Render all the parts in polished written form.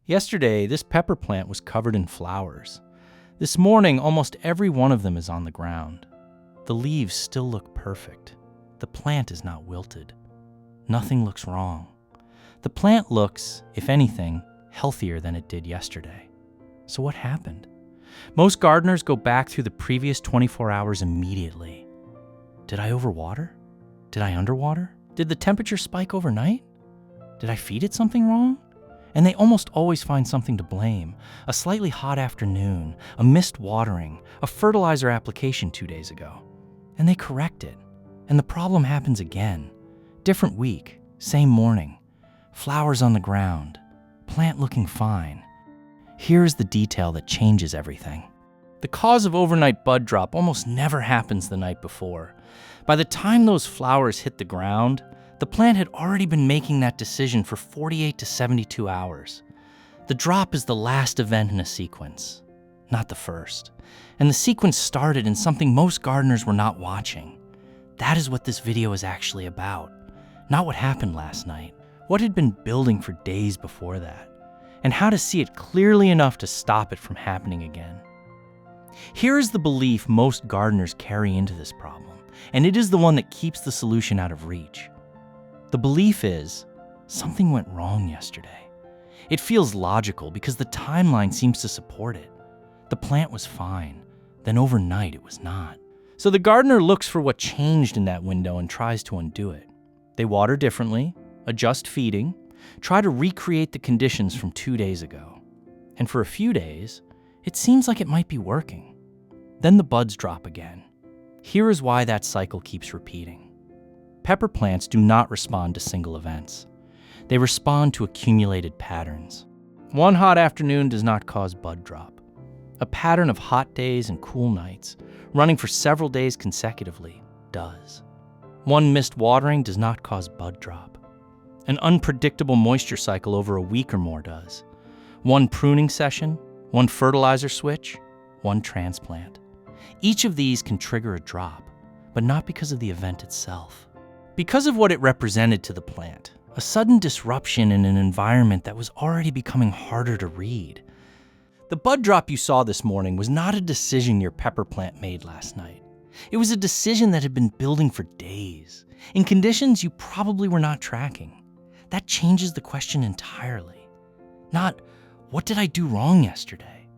Yesterday, this pepper plant was covered in flowers. This morning, almost every one of them is on the ground. The leaves still look perfect. The plant is not wilted. Nothing looks wrong. The plant looks, if anything, healthier than it did yesterday. So what happened? Most gardeners go back through the previous 24 hours immediately. Did I overwater? Did I underwater? Did the temperature spike overnight? Did I feed it something wrong? And they almost always find something to blame. A slightly hot afternoon, a missed watering, a fertilizer application 2 days ago. And they correct it. And the problem happens again. Different week, same morning. Flowers on the ground, plant looking fine. Here's the detail that changes everything. The cause of overnight bud drop almost never happens the night before. By the time those flowers hit the ground, the plant had already been making that decision for 48 to 72 hours. The drop is the last event in a sequence, not the first. And the sequence started in something most gardeners were not watching. That is what this video is actually about. Not what happened last night, what had been building for days before that, and how to see it clearly enough to stop it from happening again. Here is the belief most gardeners carry into this problem, and it is the one that keeps the solution out of reach. The belief is, something went wrong yesterday. It feels logical because the timeline seems to support it. The plant was fine, then overnight it was not. So the gardener looks for what changed in that window and tries to undo it. They water differently, adjust feeding, try to recreate the conditions from 2 days ago. And for a few days, it seems like it might be working. Then the buds drop again. Here is why that cycle keeps repeating. Pepper plants do not respond to single events. They respond to accumulated patterns. One hot afternoon does not cause bud drop. A pattern of hot days and cool nights, running for several days consecutively, does. One missed watering does not cause bud drop. An unpredictable moisture cycle over a week or more does. One pruning session, one fertilizer switch, one transplant. Each of these can trigger a drop, but not because of the event itself. Because of what it represented to the plant, a sudden disruption in an environment that was already becoming harder to read. The bud drop you saw this morning was not a decision your pepper plant made last night. It was a decision that had been building for days, in conditions you probably were not tracking. That changes the question entirely. Not, what did I do wrong yesterday?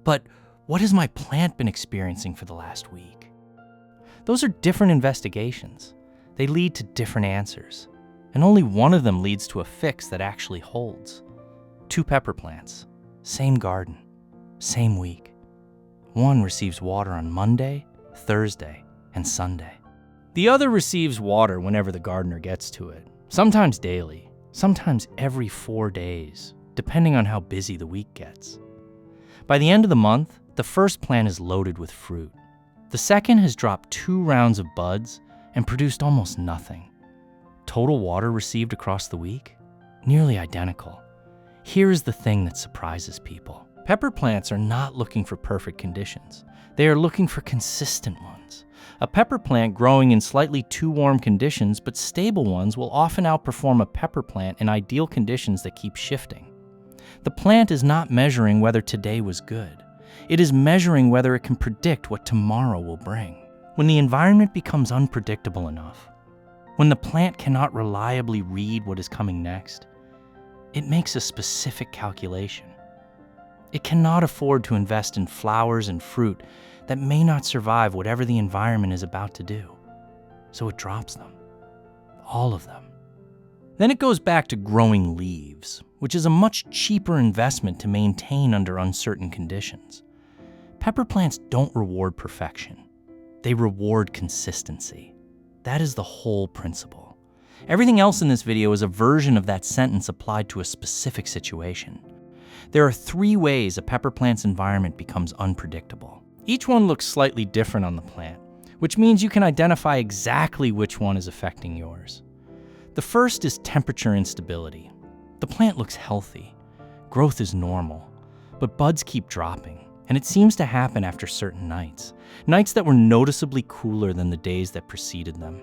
But, what has my plant been experiencing for the last week? Those are different investigations. They lead to different answers, and only one of them leads to a fix that actually holds. 2 pepper plants, same garden, same week. One receives water on Monday, Thursday, and Sunday. The other receives water whenever the gardener gets to it, sometimes daily, sometimes every 4 days, depending on how busy the week gets. By the end of the month, the first plant is loaded with fruit. The second has dropped 2 rounds of buds and produced almost nothing. Total water received across the week? Nearly identical. Here is the thing that surprises people. Pepper plants are not looking for perfect conditions. They are looking for consistent ones. A pepper plant growing in slightly too warm conditions but stable ones will often outperform a pepper plant in ideal conditions that keep shifting. The plant is not measuring whether today was good. It is measuring whether it can predict what tomorrow will bring. When the environment becomes unpredictable enough, when the plant cannot reliably read what is coming next, it makes a specific calculation. It cannot afford to invest in flowers and fruit that may not survive whatever the environment is about to do. So it drops them. All of them. Then it goes back to growing leaves, which is a much cheaper investment to maintain under uncertain conditions. Pepper plants don't reward perfection. They reward consistency. That is the whole principle. Everything else in this video is a version of that sentence applied to a specific situation. There are 3 ways a pepper plant's environment becomes unpredictable. Each one looks slightly different on the plant, which means you can identify exactly which one is affecting yours. The first is temperature instability. The plant looks healthy. Growth is normal, but buds keep dropping, and it seems to happen after certain nights that were noticeably cooler than the days that preceded them.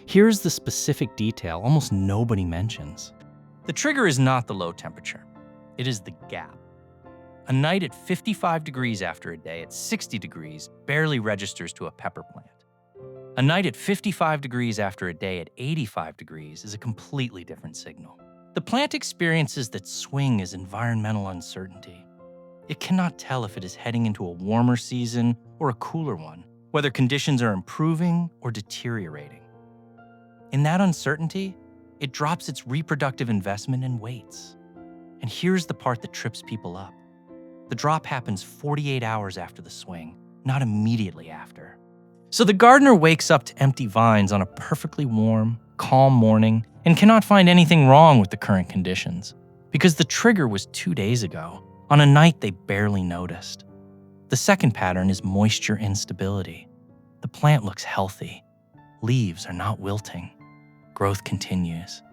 Here's the specific detail almost nobody mentions. The trigger is not the low temperature. It is the gap. A night at 55 degrees after a day at 60 degrees barely registers to a pepper plant. A night at 55 degrees after a day at 85 degrees is a completely different signal. The plant experiences that swing as environmental uncertainty. It cannot tell if it is heading into a warmer season or a cooler one, whether conditions are improving or deteriorating. In that uncertainty, it drops its reproductive investment and waits. And here's the part that trips people up. The drop happens 48 hours after the swing, not immediately after. So the gardener wakes up to empty vines on a perfectly warm, calm morning and cannot find anything wrong with the current conditions because the trigger was 2 days ago, on a night they barely noticed. The second pattern is moisture instability. The plant looks healthy. Leaves are not wilting. Growth continues.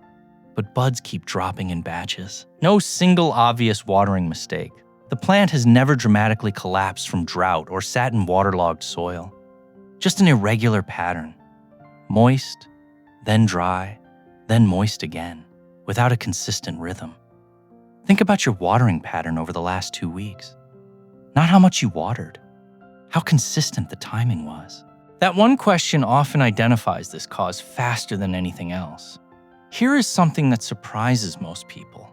But buds keep dropping in batches. No single obvious watering mistake. The plant has never dramatically collapsed from drought or sat in waterlogged soil. Just an irregular pattern. Moist, then dry, then moist again, without a consistent rhythm. Think about your watering pattern over the last 2 weeks. Not how much you watered, how consistent the timing was. That one question often identifies this cause faster than anything else. Here is something that surprises most people.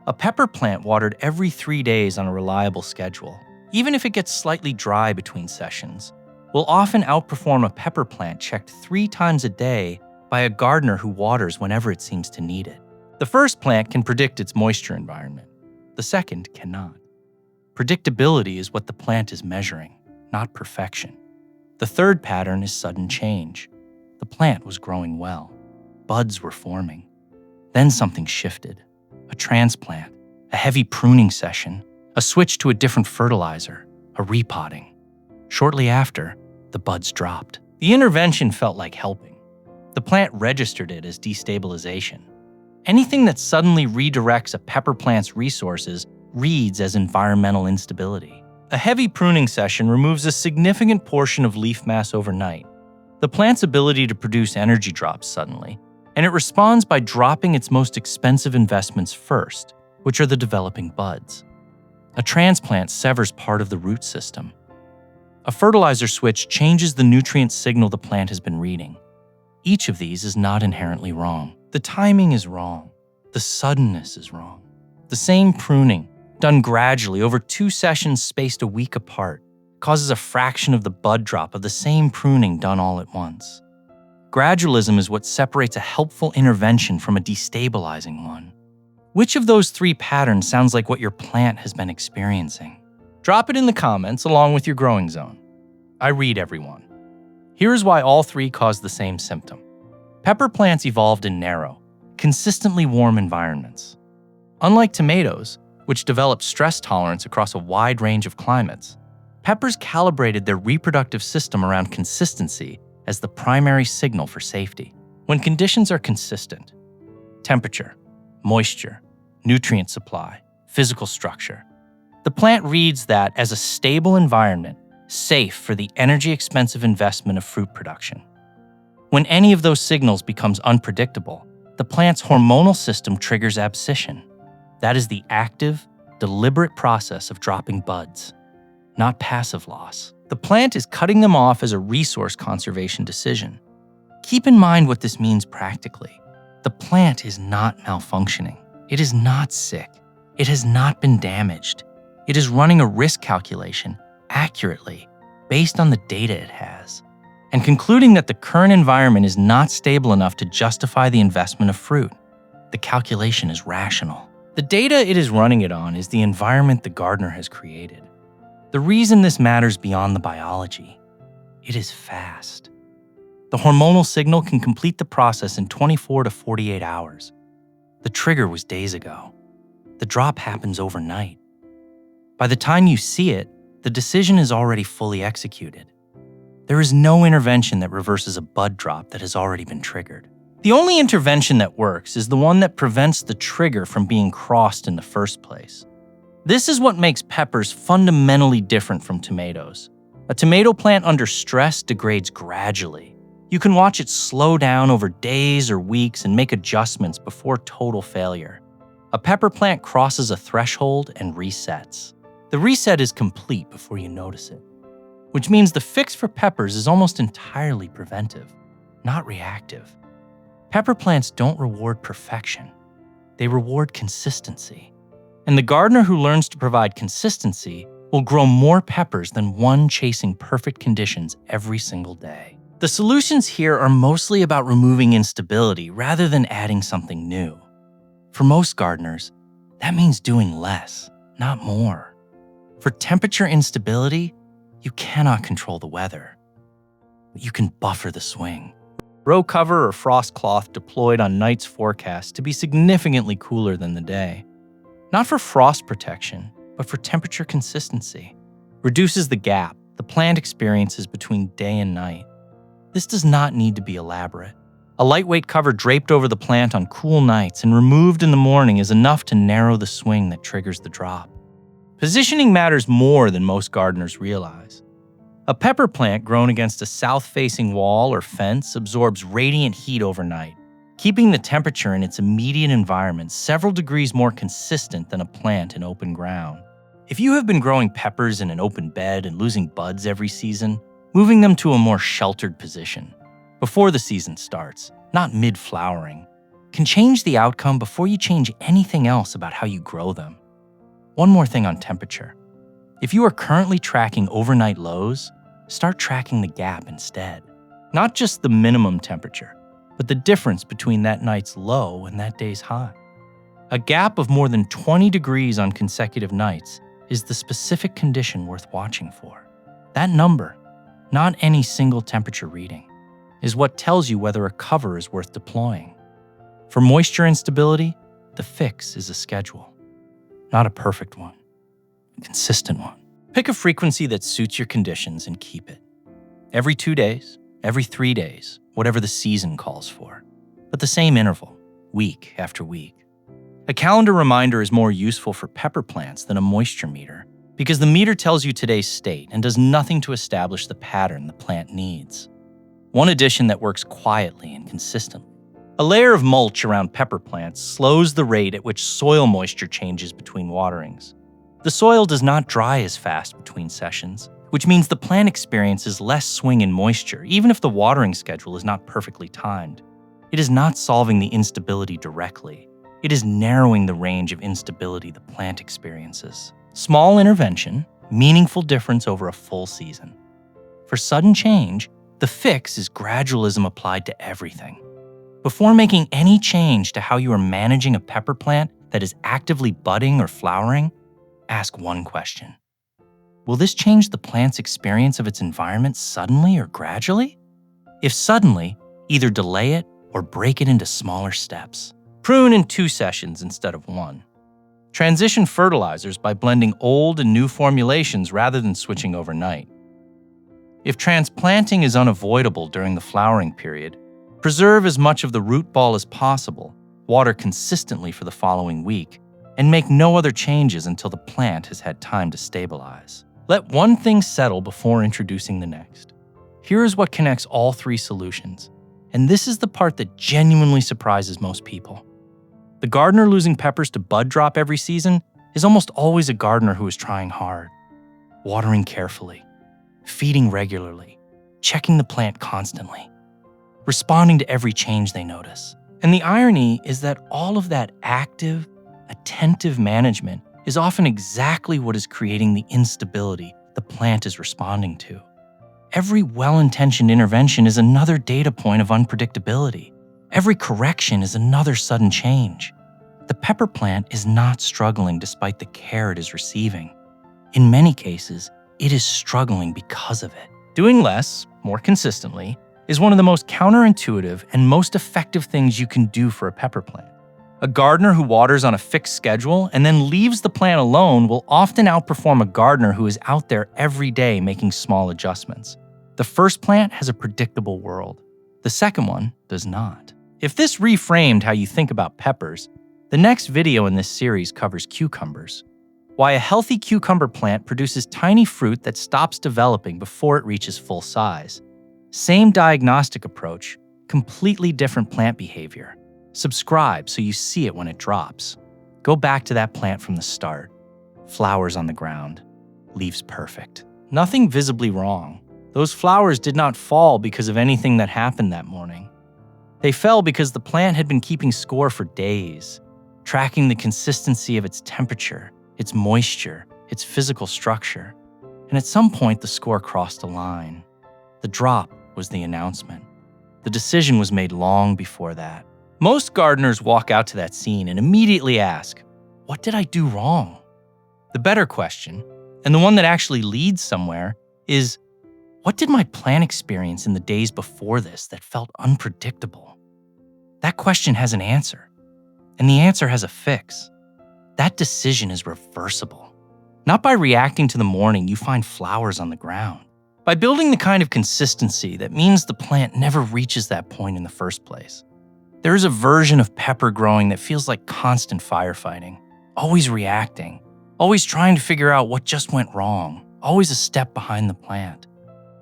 A pepper plant watered every 3 days on a reliable schedule, even if it gets slightly dry between sessions, will often outperform a pepper plant checked 3 times a day by a gardener who waters whenever it seems to need it. The first plant can predict its moisture environment. The second cannot. Predictability is what the plant is measuring, not perfection. The third pattern is sudden change. The plant was growing well. Buds were forming. Then something shifted. A transplant, a heavy pruning session, a switch to a different fertilizer, a repotting. Shortly after, the buds dropped. The intervention felt like helping. The plant registered it as destabilization. Anything that suddenly redirects a pepper plant's resources reads as environmental instability. A heavy pruning session removes a significant portion of leaf mass overnight. The plant's ability to produce energy drops suddenly, and it responds by dropping its most expensive investments first, which are the developing buds. A transplant severs part of the root system. A fertilizer switch changes the nutrient signal the plant has been reading. Each of these is not inherently wrong. The timing is wrong. The suddenness is wrong. The same pruning, done gradually over 2 sessions spaced a week apart, causes a fraction of the bud drop of the same pruning done all at once. Gradualism is what separates a helpful intervention from a destabilizing one. Which of those 3 patterns sounds like what your plant has been experiencing? Drop it in the comments along with your growing zone. I read everyone. Here is why all 3 cause the same symptom. Pepper plants evolved in narrow, consistently warm environments. Unlike tomatoes, which develop stress tolerance across a wide range of climates, peppers calibrated their reproductive system around consistency as the primary signal for safety. When conditions are consistent, temperature, moisture, nutrient supply, physical structure, the plant reads that as a stable environment, safe for the energy-expensive investment of fruit production. When any of those signals becomes unpredictable, the plant's hormonal system triggers abscission. That is the active, deliberate process of dropping buds, not passive loss. The plant is cutting them off as a resource conservation decision. Keep in mind what this means practically. The plant is not malfunctioning. It is not sick. It has not been damaged. It is running a risk calculation accurately based on the data it has, and concluding that the current environment is not stable enough to justify the investment of fruit. The calculation is rational. The data it is running it on is the environment the gardener has created. The reason this matters beyond the biology, it is fast. The hormonal signal can complete the process in 24 to 48 hours. The trigger was days ago. The drop happens overnight. By the time you see it, the decision is already fully executed. There is no intervention that reverses a bud drop that has already been triggered. The only intervention that works is the one that prevents the trigger from being crossed in the first place. This is what makes peppers fundamentally different from tomatoes. A tomato plant under stress degrades gradually. You can watch it slow down over days or weeks and make adjustments before total failure. A pepper plant crosses a threshold and resets. The reset is complete before you notice it, which means the fix for peppers is almost entirely preventive, not reactive. Pepper plants don't reward perfection. They reward consistency. And the gardener who learns to provide consistency will grow more peppers than one chasing perfect conditions every single day. The solutions here are mostly about removing instability rather than adding something new. For most gardeners, that means doing less, not more. For temperature instability, you cannot control the weather, but you can buffer the swing. Row cover or frost cloth deployed on night's forecast to be significantly cooler than the day. Not for frost protection, but for temperature consistency. Reduces the gap the plant experiences between day and night. This does not need to be elaborate. A lightweight cover draped over the plant on cool nights and removed in the morning is enough to narrow the swing that triggers the drop. Positioning matters more than most gardeners realize. A pepper plant grown against a south-facing wall or fence absorbs radiant heat overnight, keeping the temperature in its immediate environment several degrees more consistent than a plant in open ground. If you have been growing peppers in an open bed and losing buds every season, moving them to a more sheltered position before the season starts, not mid-flowering, can change the outcome before you change anything else about how you grow them. One more thing on temperature. If you are currently tracking overnight lows, start tracking the gap instead. Not just the minimum temperature, but the difference between that night's low and that day's high. A gap of more than 20 degrees on consecutive nights is the specific condition worth watching for. That number, not any single temperature reading, is what tells you whether a cover is worth deploying. For moisture instability, the fix is a schedule. Not a perfect one, a consistent one. Pick a frequency that suits your conditions and keep it. Every 2 days, every 3 days, whatever the season calls for. But the same interval, week after week. A calendar reminder is more useful for pepper plants than a moisture meter because the meter tells you today's state and does nothing to establish the pattern the plant needs. One addition that works quietly and consistently. A layer of mulch around pepper plants slows the rate at which soil moisture changes between waterings. The soil does not dry as fast between sessions, which means the plant experiences less swing in moisture, even if the watering schedule is not perfectly timed. It is not solving the instability directly. It is narrowing the range of instability the plant experiences. Small intervention, meaningful difference over a full season. For sudden change, the fix is gradualism applied to everything. Before making any change to how you are managing a pepper plant that is actively budding or flowering, ask one question. Will this change the plant's experience of its environment suddenly or gradually? If suddenly, either delay it or break it into smaller steps. Prune in 2 sessions instead of 1. Transition fertilizers by blending old and new formulations rather than switching overnight. If transplanting is unavoidable during the flowering period, preserve as much of the root ball as possible, water consistently for the following week, and make no other changes until the plant has had time to stabilize. Let one thing settle before introducing the next. Here is what connects all 3 solutions, and this is the part that genuinely surprises most people. The gardener losing peppers to bud drop every season is almost always a gardener who is trying hard, watering carefully, feeding regularly, checking the plant constantly, responding to every change they notice. And the irony is that all of that active, attentive management is often exactly what is creating the instability the plant is responding to. Every well-intentioned intervention is another data point of unpredictability. Every correction is another sudden change. The pepper plant is not struggling despite the care it is receiving. In many cases, it is struggling because of it. Doing less, more consistently, is one of the most counterintuitive and most effective things you can do for a pepper plant. A gardener who waters on a fixed schedule and then leaves the plant alone will often outperform a gardener who is out there every day making small adjustments. The first plant has a predictable world. The second one does not. If this reframed how you think about peppers, the next video in this series covers cucumbers. Why a healthy cucumber plant produces tiny fruit that stops developing before it reaches full size. Same diagnostic approach, completely different plant behavior. Subscribe so you see it when it drops. Go back to that plant from the start. Flowers on the ground. Leaves perfect. Nothing visibly wrong. Those flowers did not fall because of anything that happened that morning. They fell because the plant had been keeping score for days, tracking the consistency of its temperature, its moisture, its physical structure. And at some point, the score crossed a line. The drop was the announcement. The decision was made long before that. Most gardeners walk out to that scene and immediately ask, "What did I do wrong?" The better question, and the one that actually leads somewhere, is, what did my plant experience in the days before this that felt unpredictable? That question has an answer, and the answer has a fix. That decision is reversible. Not by reacting to the morning you find flowers on the ground, by building the kind of consistency that means the plant never reaches that point in the first place. There is a version of pepper growing that feels like constant firefighting, always reacting, always trying to figure out what just went wrong, always a step behind the plant.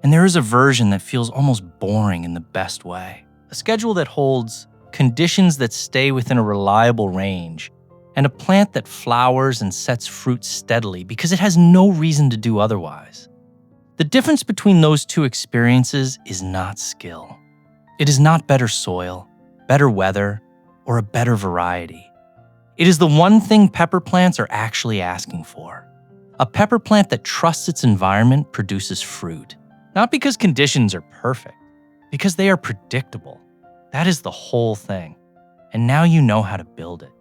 And there is a version that feels almost boring in the best way. A schedule that holds conditions that stay within a reliable range, and a plant that flowers and sets fruit steadily because it has no reason to do otherwise. The difference between those two experiences is not skill. It is not better soil, better weather, or a better variety. It is the one thing pepper plants are actually asking for. A pepper plant that trusts its environment produces fruit. Not because conditions are perfect, because they are predictable. That is the whole thing. And now you know how to build it.